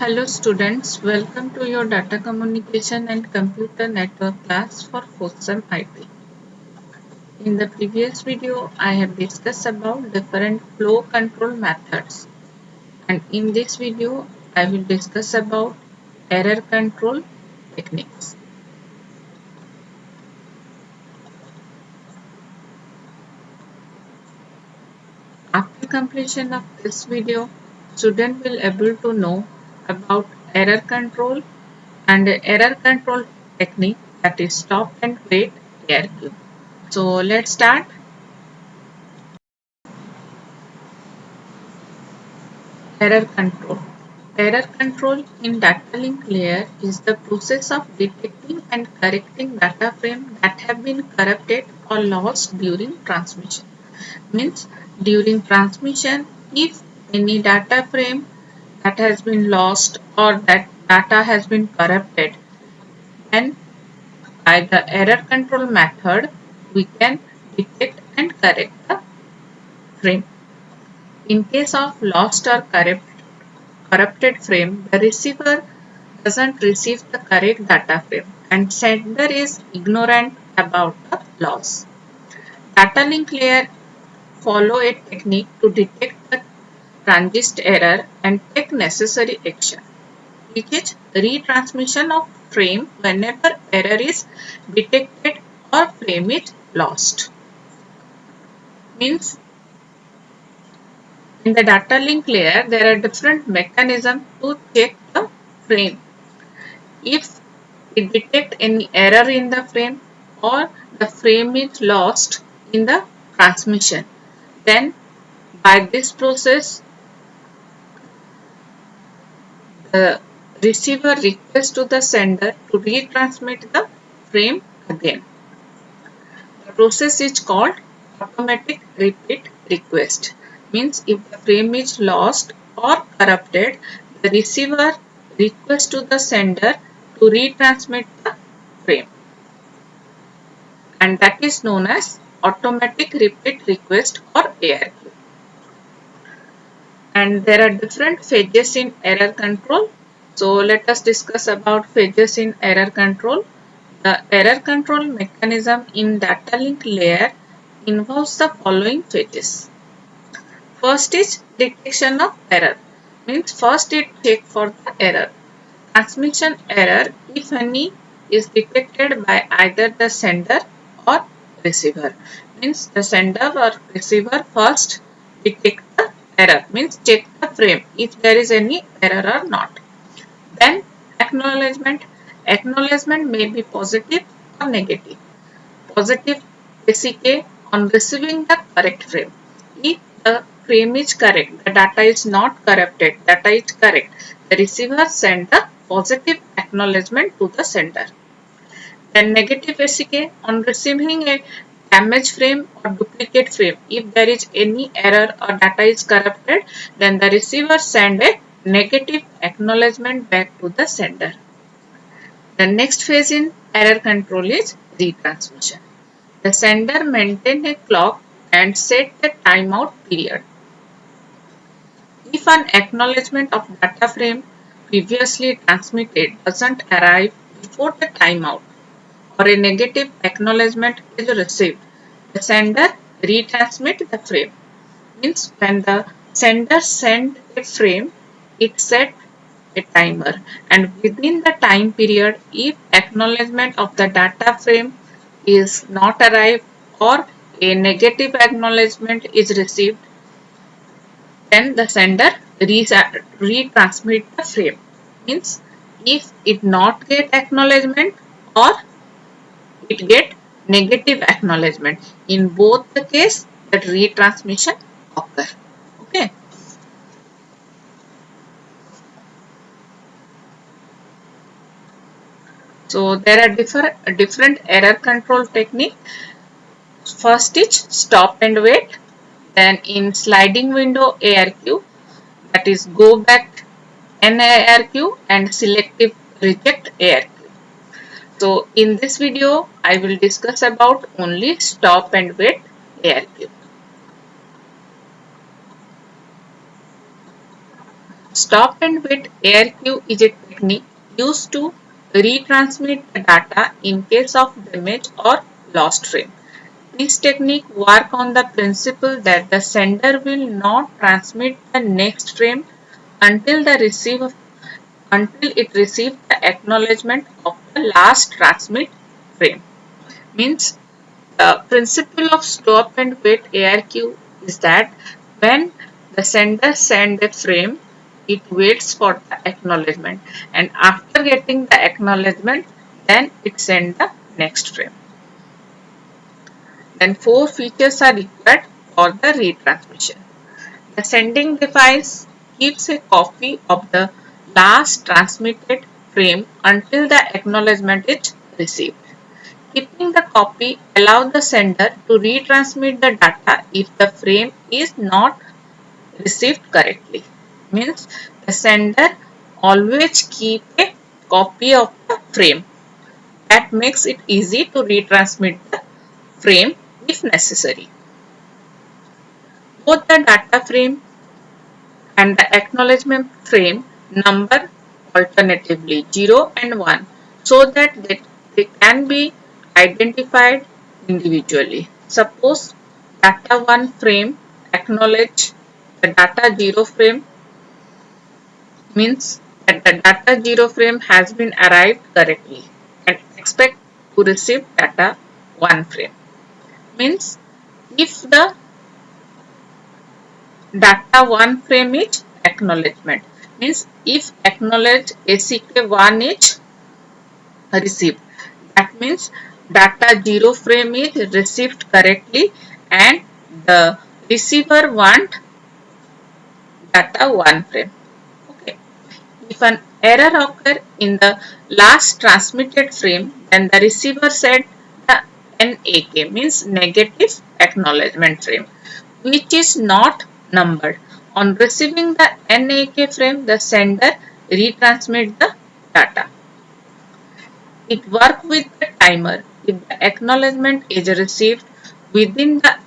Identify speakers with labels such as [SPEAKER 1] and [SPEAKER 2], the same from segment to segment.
[SPEAKER 1] Hello students, welcome to your Data Communication and Computer Network class for 4th Sem IT. In the previous video, I have discussed about different flow control methods, and in this video, I will discuss about error control techniques. After completion of this video, student will able to know about error control and error control technique, that is stop and wait ARQ. So let's start. Error control. Error control in data link layer is the process of detecting and correcting data frame that have been corrupted or lost during transmission. Means during transmission, if any data frame that has been lost or that data has been corrupted, then by the error control method, we can detect and correct the frame. In case of lost or corrupted frame, the receiver doesn't receive the correct data frame and sender is ignorant about the loss. Data link layer follow a technique to detect the transist error and take necessary action, which is retransmission of frame whenever error is detected or frame is lost. Means in the data link layer, there are different mechanisms to check the frame. If it detects any error in the frame or the frame is lost in the transmission, then by this process, the receiver requests to the sender to retransmit the frame again. The process is called automatic repeat request. Means if the frame is lost or corrupted, the receiver requests to the sender to retransmit the frame, and that is known as automatic repeat request or ARQ. And there are different phases in error control. So let us discuss about phases in error control. The error control mechanism in data link layer involves the following phases. First is detection of error. Means first it check for the error. Transmission error, if any, is detected by either the sender or receiver. Means the sender or receiver first detect the error. Means check the frame if there is any error or not. Then acknowledgement. Acknowledgement may be positive or negative. Positive ACK on receiving the correct frame. If the frame is correct, the data is not corrupted, data is correct, the receiver sends the positive acknowledgement to the sender. Then negative ACK on receiving a damaged frame or duplicate frame. If there is any error or data is corrupted, then the receiver sends a negative acknowledgement back to the sender. The next phase in error control is retransmission. The sender maintains a clock and sets the timeout period. If an acknowledgement of data frame previously transmitted doesn't arrive before the timeout or a negative acknowledgement is received, the sender retransmits the frame. Means when the sender sends a frame, it sets a timer, and within the time period, if acknowledgement of the data frame is not arrived or a negative acknowledgement is received, then the sender retransmit the frame. Means if it not get acknowledgement or it get negative acknowledgement, in both the case that retransmission occur. Okay. So there are different error control technique. First is stop and wait. Then in sliding window ARQ, that is go back NARQ and selective reject ARQ. So in this video, I will discuss about only stop and wait ARQ. Stop and wait ARQ is a technique used to retransmit the data in case of damage or lost frame. This technique works on the principle that the sender will not transmit the next frame until it receives the acknowledgement of the last transmit frame. Means the principle of stop and wait ARQ is that when the sender sends a frame, it waits for the acknowledgement, and after getting the acknowledgement, then it sends the next frame. Then four features are required for the retransmission. The sending device keeps a copy of the last transmitted frame until the acknowledgement is received. Keeping the copy allows the sender to retransmit the data if the frame is not received correctly. Means the sender always keep a copy of the frame. That makes it easy to retransmit the frame if necessary. Both the data frame and the acknowledgement frame number alternatively 0 and 1 so that they can be identified individually. Suppose data 1 frame acknowledge the data 0 frame means that the data 0 frame has been arrived correctly and expect to receive data 1 frame. Means if the data 1 frame is acknowledgement. Means if acknowledge ACK1 is received. That means data 0 frame is received correctly and the receiver want data 1 frame. Okay. If an error occur in the last transmitted frame, then the receiver set the NAK means negative acknowledgement frame, which is not numbered. On receiving the NAK frame, the sender retransmits the data. It works with the timer. If the acknowledgement is received within the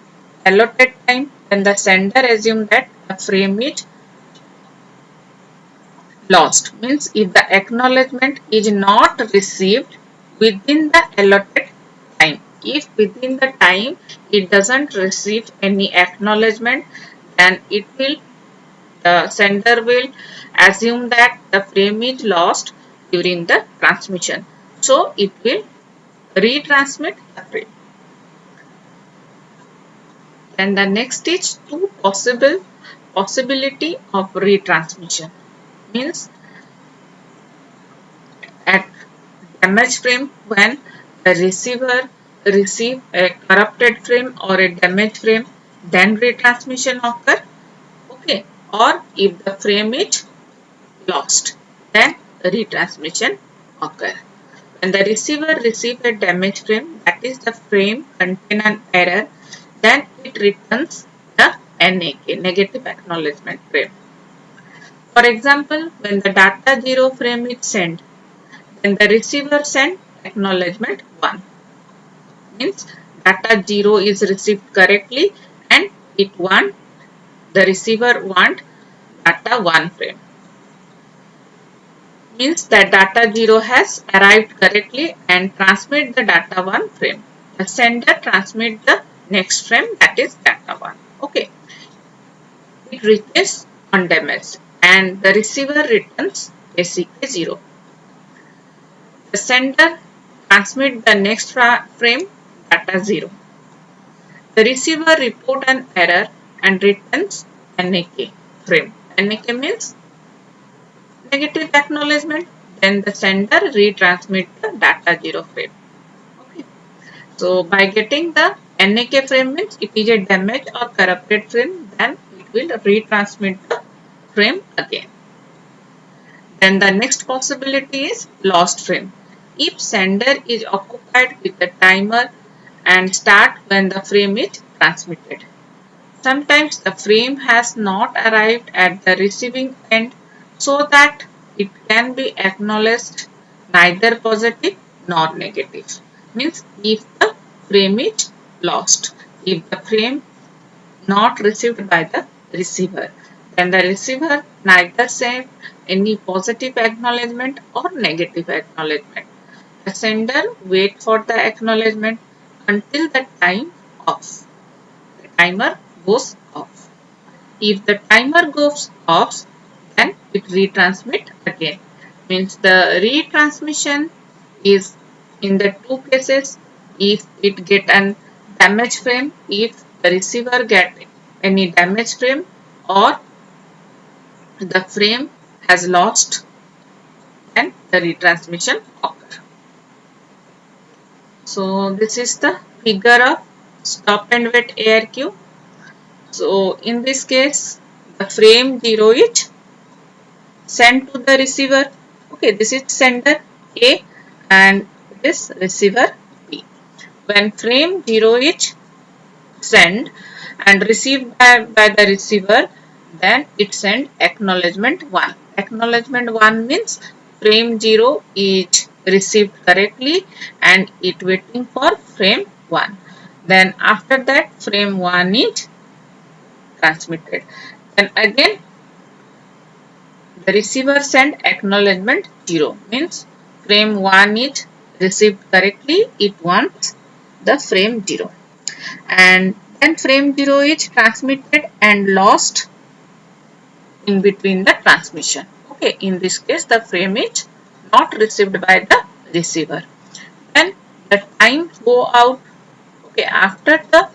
[SPEAKER 1] allotted time, then the sender assumes that the frame is lost. Means if the acknowledgement is not received within the allotted time. If within the time it doesn't receive any acknowledgement, then the sender will assume that the frame is lost during the transmission. So it will retransmit the frame. And the next is two possibility of retransmission. Means at damaged frame when the receiver receive a corrupted frame or a damaged frame, then retransmission occur. Okay. Or if the frame is lost, then retransmission occur. When the receiver receives a damaged frame, that is the frame contain an error, then it returns the NAK, negative acknowledgement frame. For example, when the data 0 frame is sent, then the receiver send acknowledgement 1. Means data 0 is received correctly and the receiver want data 1 frame. Means that data 0 has arrived correctly and transmit the data 1 frame. The sender transmit the next frame, that is data 1. Okay. It reaches undamaged and the receiver returns ACK 0. The sender transmit the next frame, data 0. The receiver report an error and returns NAK frame. NAK means negative acknowledgement. Then the sender retransmit the data 0 frame. Okay. So by getting the NAK frame means it is a damaged or corrupted frame, then it will retransmit the frame again. Then the next possibility is lost frame. If sender is occupied with the timer and start when the frame is transmitted. Sometimes the frame has not arrived at the receiving end so that it can be acknowledged neither positive nor negative. Means if the frame is lost, if the frame not received by the receiver, When the receiver neither sent any positive acknowledgement or negative acknowledgement, the sender waits for the acknowledgement until the time off. The timer goes off. If the timer goes off, then it retransmit again. Means the retransmission is in the two cases. If it get an damage frame, if the receiver get any damage frame, or the frame has lost, then the retransmission occur. So this is the figure of stop and wait ARQ. So in this case, the frame 0 is sent to the receiver. Okay, this is sender A and this receiver B. When frame 0 is sent and received by the receiver, then it send acknowledgement 1. Acknowledgement 1 means frame 0 is received correctly and it waiting for frame 1. Then after that frame 1 is transmitted. Then again the receiver send acknowledgement 0 means frame 1 is received correctly, it wants the frame 0. And then frame 0 is transmitted and lost in between the transmission. Okay, in this case the frame is not received by the receiver. Then the time go out. Okay, after the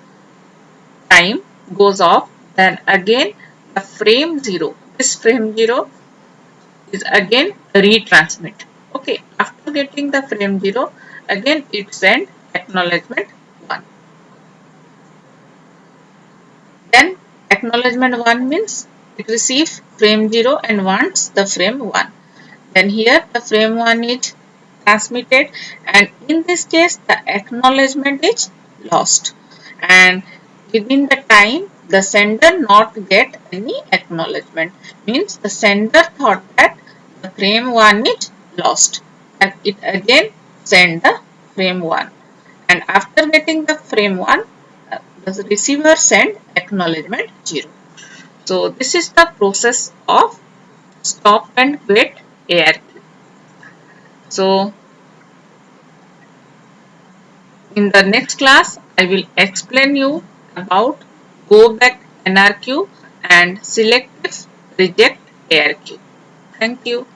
[SPEAKER 1] time goes off, then again the frame 0, this frame 0 is again retransmit. Okay, after getting the frame 0, again it send acknowledgement 1. Then acknowledgement 1 means it receives frame 0 and wants the frame 1. Then here the frame 1 is transmitted and in this case the acknowledgement is lost. And within the time the sender not get any acknowledgement means the sender thought that the frame 1 is lost and it again send the frame 1. And after getting the frame 1, the receiver send acknowledgement 0. So this is the process of stop and wait ARQ. So in the next class, I will explain you about go back NRQ and selective reject ARQ. Thank you.